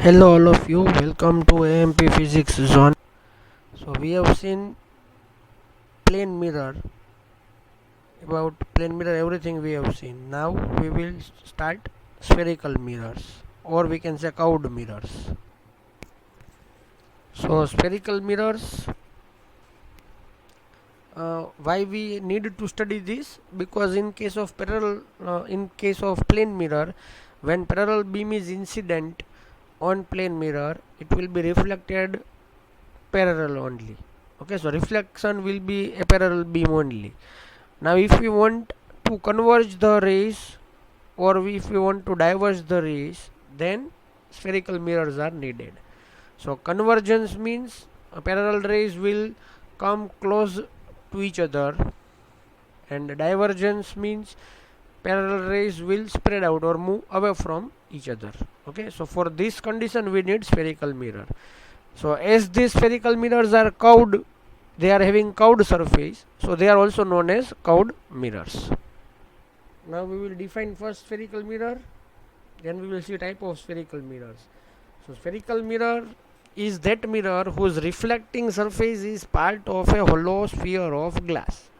Hello all of you, welcome to AMP Physics Zone. So we have seen plane mirror, about plane mirror everything we have seen. Now we will start spherical mirrors, or we can say curved mirrors. So spherical mirrors, why we need to study this? Because in case of plane mirror, when parallel beam is incident on plane mirror, it will be reflected parallel only. Okay, so reflection will be a parallel beam only. Now if we want to converge the rays, or if we want to diverge the rays, then spherical mirrors are needed. So convergence means parallel rays will come close to each other, and divergence means parallel rays will spread out or move away from each other. Okay, so for this condition we need spherical mirror. So as these spherical mirrors are curved, they are having curved surface, so they are also known as curved mirrors. Now we will define first spherical mirror, then we will see type of spherical mirrors. So spherical mirror is that mirror whose reflecting surface is part of a hollow sphere of glass.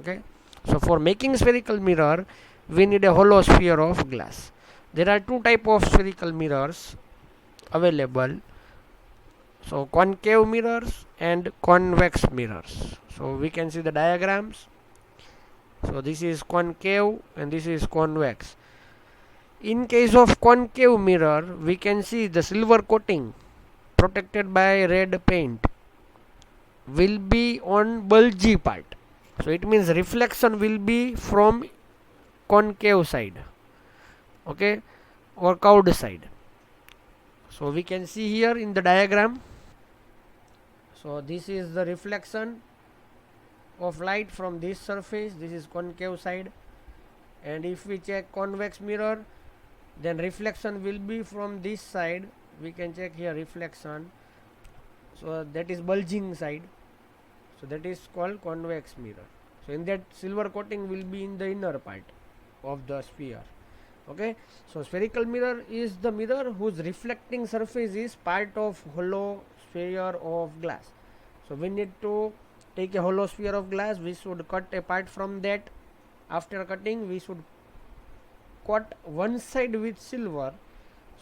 Okay, so for making spherical mirror we need a hollow sphere of glass. There are two type of spherical mirrors available. So concave mirrors and convex mirrors. So we can see the diagrams. So this is concave and this is convex. In case of concave mirror, we can see the silver coating protected by red paint will be on bulgy part. So it means reflection will be from concave side, okay, or curved side. So we can see here in the diagram. So this is the reflection of light from this surface. This is concave side, and if we check convex mirror, then reflection will be from this side. We can check here reflection, so that is bulging side, so that is called convex mirror. So in that, silver coating will be in the inner part of the sphere. Okay, so spherical mirror is the mirror whose reflecting surface is part of hollow sphere of glass. So we need to take a hollow sphere of glass. We should cut a part from that. After cutting, we should coat one side with silver.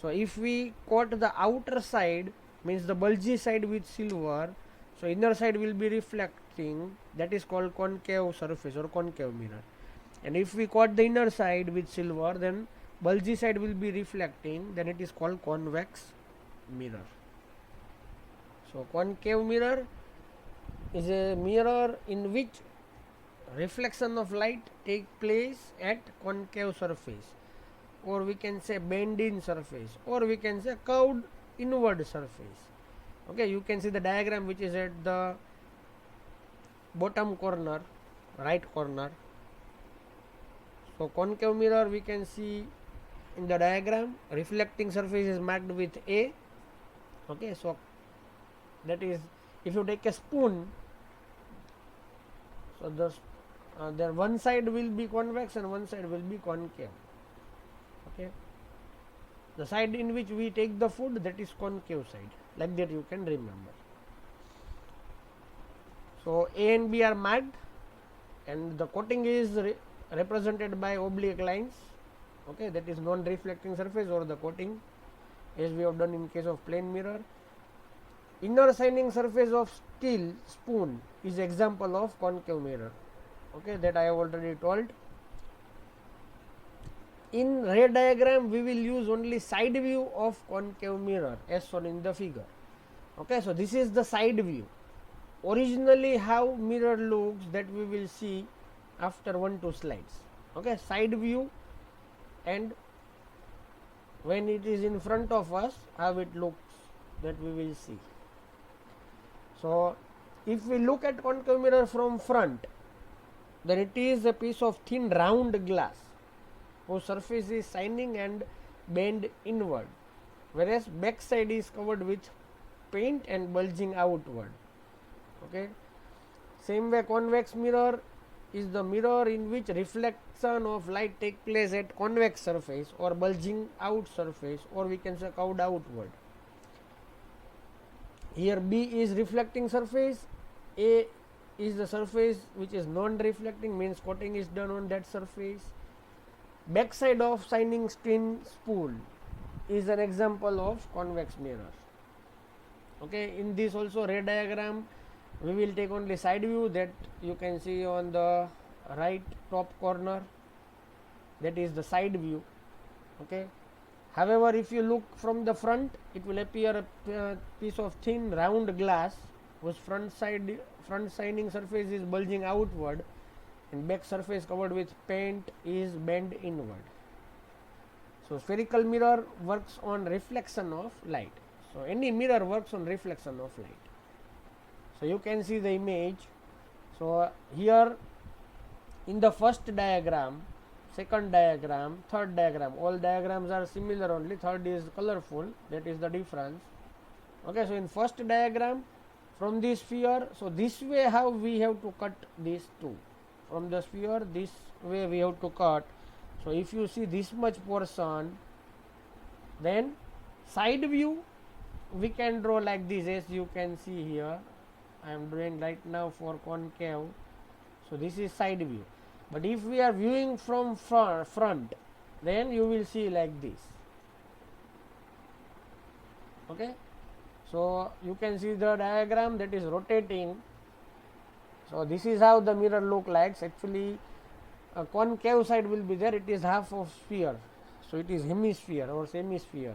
So if we coat the outer side, means the bulgy side, with silver, so inner side will be reflecting. That is called concave surface or concave mirror. And if we coat the inner side with silver, then bulgy side will be reflecting, then it is called convex mirror. So concave mirror is a mirror in which reflection of light take place at concave surface, or we can say bend in surface, or we can say curved inward surface. Okay, you can see the diagram which is at the bottom corner, right corner. So concave mirror, we can see in the diagram, reflecting surface is marked with A. Okay, so that is, if you take a spoon, so there one side will be convex and one side will be concave. Okay, the side in which we take the food, that is concave side, like that you can remember. So A and B are marked, and the coating is represented by oblique lines. Okay, that is non-reflecting surface or the coating, as we have done in case of plane mirror. Inner shining surface of steel spoon is example of concave mirror. Okay, that I have already told. In ray diagram, we will use only side view of concave mirror as shown in the figure. Okay, so this is the side view. Originally how mirror looks, that we will see after 1-2 slides. Okay, side view, and when it is in front of us, how it looks, that we will see. So if we look at concave mirror from front, then it is a piece of thin round glass whose surface is shining and bend inward, whereas back side is covered with paint and bulging outward. Okay, same way convex mirror is the mirror in which reflection of light take place at convex surface or bulging out surface, or we can say curved outward. Here B is reflecting surface, A is the surface which is non-reflecting, means coating is done on that surface. Backside of shining screen spool is an example of convex mirror. Okay, in this also ray diagram we will take only side view, that you can see on the right top corner, that is the side view. Okay, however, if you look from the front, it will appear a piece of thin round glass whose front shining surface is bulging outward and back surface covered with paint is bent inward. So spherical mirror works on reflection of light. So any mirror works on reflection of light. So you can see the image. So here in the first diagram, second diagram, third diagram, all diagrams are similar, only third is colorful, that is the difference. Okay, so in first diagram, from this sphere, so this way how we have to cut these two. From the sphere, this way we have to cut. So if you see this much portion, then side view we can draw like this, as you can see here. I am drawing right now for concave. So this is side view. But if we are viewing from front, then you will see like this. Okay, so you can see the diagram that is rotating. So this is how the mirror look like. Actually a concave side will be there, it is half of sphere, so it is hemisphere or semisphere.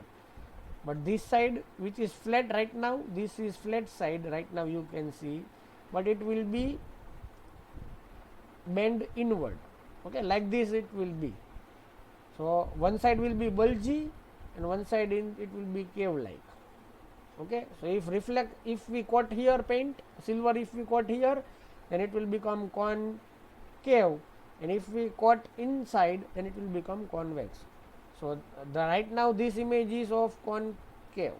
But this side which is flat right now, this is flat side right now, you can see, but it will be bend inward. Okay, like this it will be. So one side will be bulgy and one side it will be cave like. Okay, so if we coat here paint silver, if we coat here, then it will become concave, and if we coat inside, then it will become convex. So the right now this image is of concave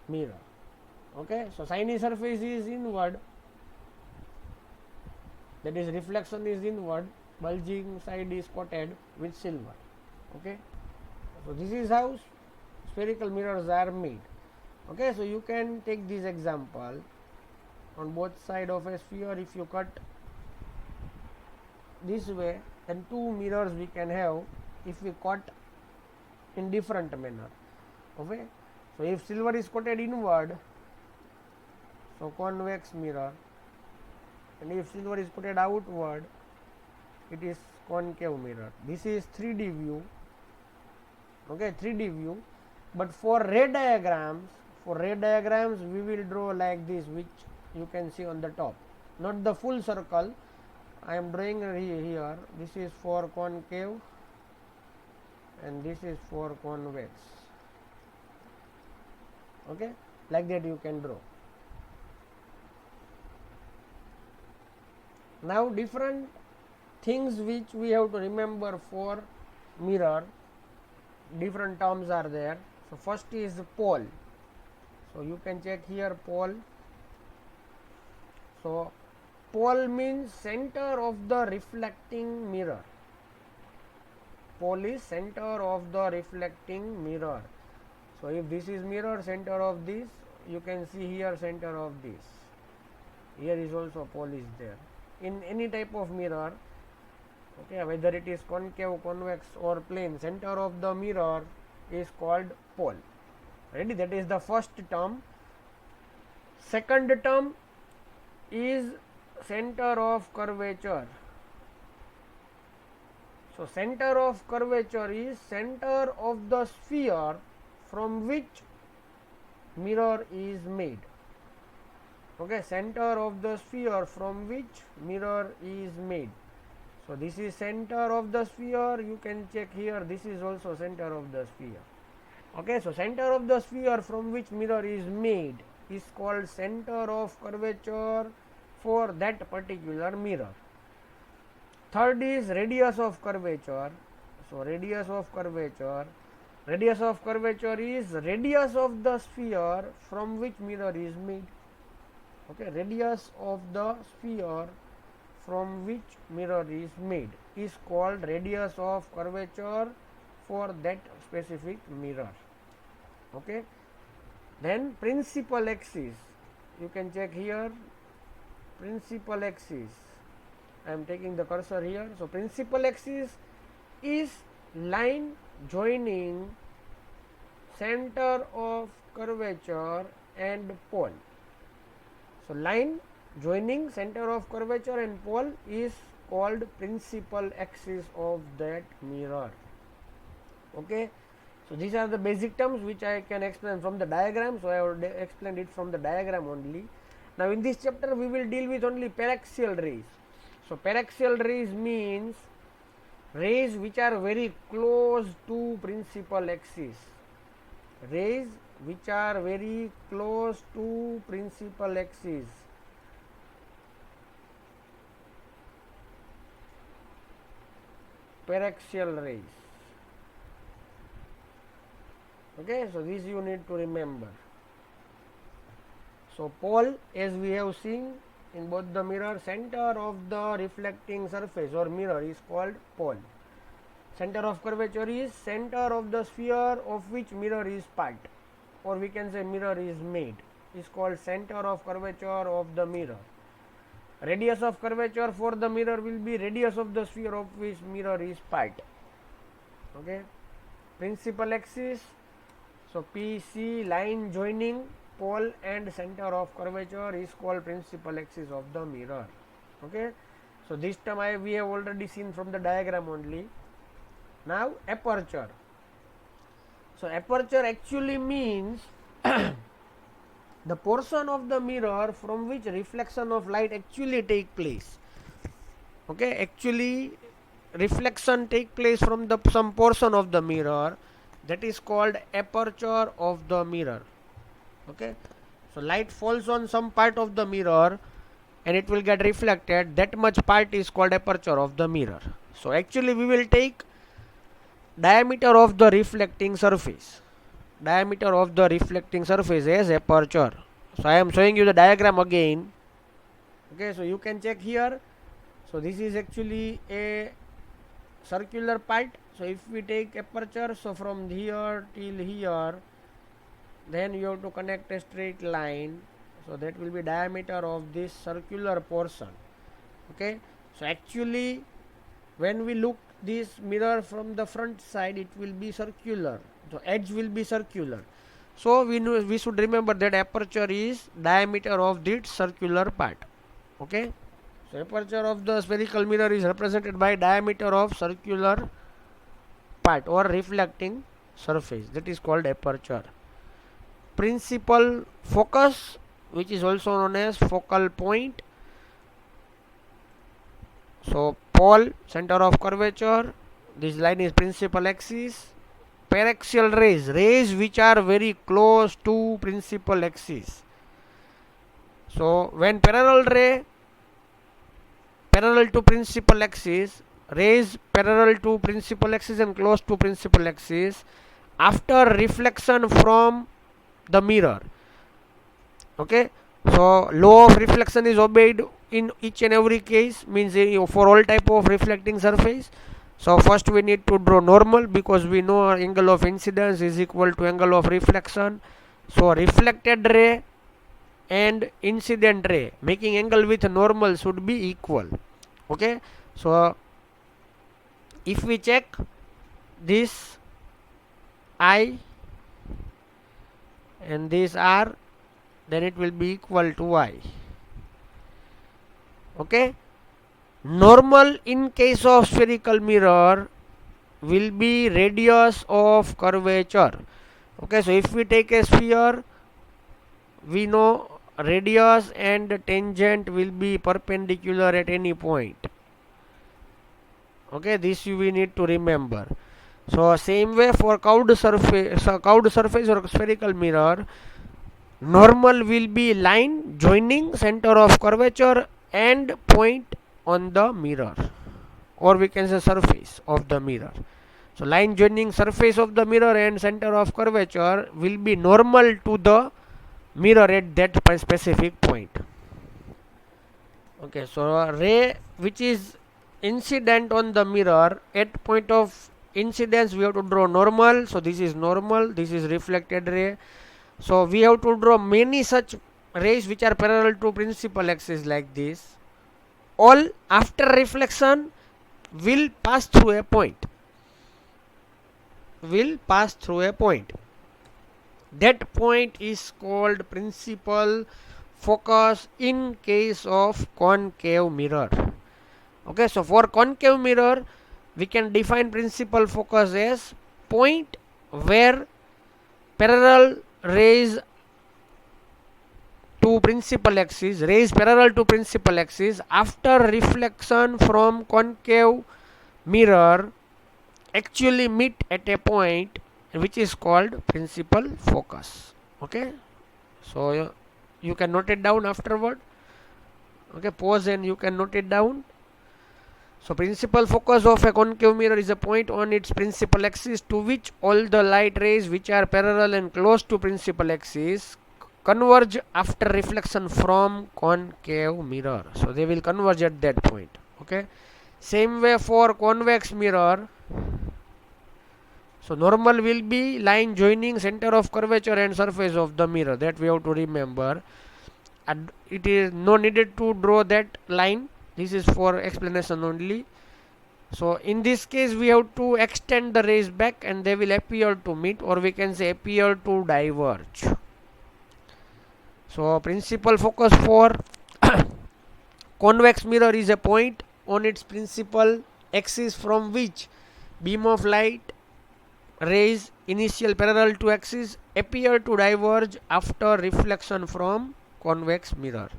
mirror. Okay, so shiny surface is inward, that is reflection is inward, bulging side is coated with silver. Okay, so this is how spherical mirrors are made. Okay, so you can take this example on both side of a sphere. If you cut this way, then two mirrors we can have if we cut in different manner. Okay, so if silver is coated inward, so convex mirror, and if silver is coated outward, it is concave mirror. This is 3D view. Okay, 3D view. But for ray diagrams we will draw like this, which you can see on the top, not the full circle. I am drawing here. This is for concave and this is for convex. Okay, like that you can draw. Now different things which we have to remember for mirror, different terms are there. So first is pole. So you can check here pole. So pole means center of the reflecting mirror. Pole is center of the reflecting mirror. So if this is mirror, center of this, you can see here center of this. Here is also pole is there. In any type of mirror, okay, whether it is concave, convex or plane, center of the mirror is called pole. Ready? That is the first term. Second term is center of curvature. So center of curvature is center of the sphere from which mirror is made. Okay, center of the sphere from which mirror is made. So this is center of the sphere. You can check here, this is also center of the sphere. Okay, so center of the sphere from which mirror is made is called center of curvature for that particular mirror. Third is radius of curvature. So radius of curvature is radius of the sphere from which mirror is made. Okay, radius of the sphere from which mirror is made is called radius of curvature for that specific mirror. Okay, then principal axis, you can check here, principal axis, I am taking the cursor here. So principal axis is line joining center of curvature and pole. So line joining center of curvature and pole is called principal axis of that mirror. Okay, so these are the basic terms which I can explain from the diagram. So I have explained it from the diagram only. Now in this chapter we will deal with only paraxial rays. So paraxial rays means rays which are very close to principal axis. Rays which are very close to principal axis. Paraxial rays. Okay, so this you need to remember. So pole, as we have seen in both the mirror, center of the reflecting surface or mirror is called pole. Center of curvature is center of the sphere of which mirror is part, or we can say mirror is made, is called center of curvature of the mirror. Radius of curvature for the mirror will be radius of the sphere of which mirror is part. Okay, principal axis, so PC, line joining pole and center of curvature is called principal axis of the mirror. Okay, so this term we have already seen from the diagram only. Now aperture. So aperture actually means the portion of the mirror from which reflection of light actually take place. Okay, actually reflection take place from the some portion of the mirror, that is called aperture of the mirror. Okay, so light falls on some part of the mirror and it will get reflected, that much part is called aperture of the mirror. So actually we will take diameter of the reflecting surface, diameter of the reflecting surface as aperture. So I am showing you the diagram again. Okay, so you can check here. So this is actually a circular part. So if we take aperture, so from here till here, then you have to connect a straight line. So that will be diameter of this circular portion. Okay, so actually when we look this mirror from the front side, it will be circular, so edge will be circular. So we should remember that aperture is diameter of this circular part. Okay, so aperture of the spherical mirror is represented by diameter of circular part or reflecting surface, that is called aperture. Principal focus, which is also known as focal point. So pole, center of curvature, this line is principal axis. Paraxial rays, rays which are very close to principal axis. So when parallel ray parallel to principal axis, rays parallel to principal axis and close to principal axis, after reflection from the mirror. Okay, so law of reflection is obeyed in each and every case, means for all type of reflecting surface. So first we need to draw normal, because we know angle of incidence is equal to angle of reflection. So reflected ray and incident ray making angle with normal should be equal. Okay, so if we check this I and this R, then it will be equal to I. Okay, normal in case of spherical mirror will be radius of curvature. Okay, so if we take a sphere, we know radius and tangent will be perpendicular at any point. Okay, this we need to remember. So same way for curved surface or spherical mirror, normal will be line joining center of curvature and point on the mirror, or we can say surface of the mirror. So line joining surface of the mirror and center of curvature will be normal to the mirror at that specific point. Okay, so a ray which is incident on the mirror, at point of incidence we have to draw normal. So this is normal, this is reflected ray. So we have to draw many such rays which are parallel to principal axis like this. All after reflection will pass through a point. Will pass through a point. That point is called principal focus in case of concave mirror. Okay, so for concave mirror we can define principal focus as point where parallel rays to principal axis, rays parallel to principal axis after reflection from concave mirror actually meet at a point which is called principal focus. Okay, so you can note it down afterward. Okay, pause and you can note it down. So principal focus of a concave mirror is a point on its principal axis to which all the light rays which are parallel and close to principal axis converge after reflection from concave mirror. So they will converge at that point. Okay, same way for convex mirror. So normal will be line joining center of curvature and surface of the mirror, that we have to remember, and it is no needed to draw that line. This is for explanation only. So in this case we have to extend the rays back and they will appear to meet, or we can say appear to diverge. So principal focus for convex mirror is a point on its principal axis from which beam of light rays initial parallel to axis appear to diverge after reflection from convex mirror.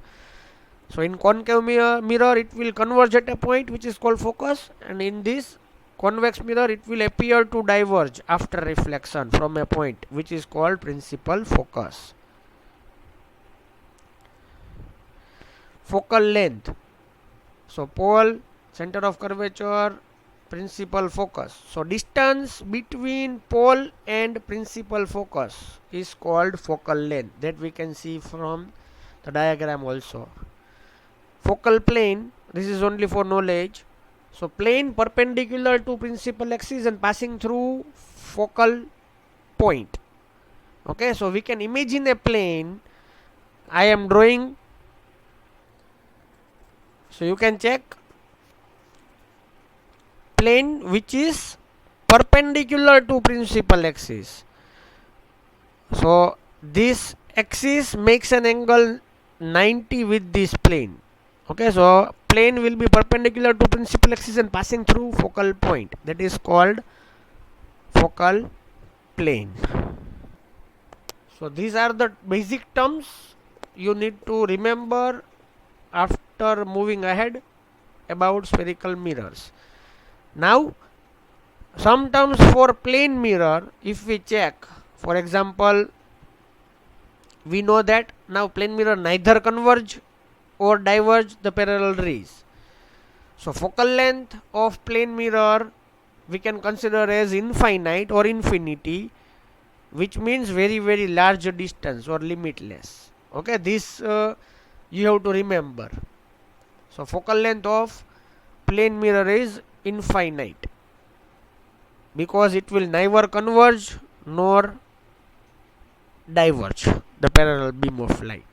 So in concave mirror it will converge at a point which is called focus, and in this convex mirror it will appear to diverge after reflection from a point which is called principal focus. Focal length. So pole, center of curvature, principal focus. So distance between pole and principal focus is called focal length, that we can see from the diagram also. Focal plane, this is only for knowledge. So plane perpendicular to principal axis and passing through focal point. Okay, so we can imagine a plane. I am drawing. So you can check plane which is perpendicular to principal axis. So this axis makes an angle 90 with this plane. Okay, so plane will be perpendicular to principal axis and passing through focal point, that is called focal plane. So these are the basic terms you need to remember after moving ahead about spherical mirrors. Now some terms for plane mirror, if we check, for example, we know that now plane mirror neither converge or diverge the parallel rays. So focal length of plane mirror we can consider as infinite or infinity, which means very very large distance or limitless. Okay, this you have to remember. So focal length of plane mirror is infinite because it will neither converge nor diverge the parallel beam of light.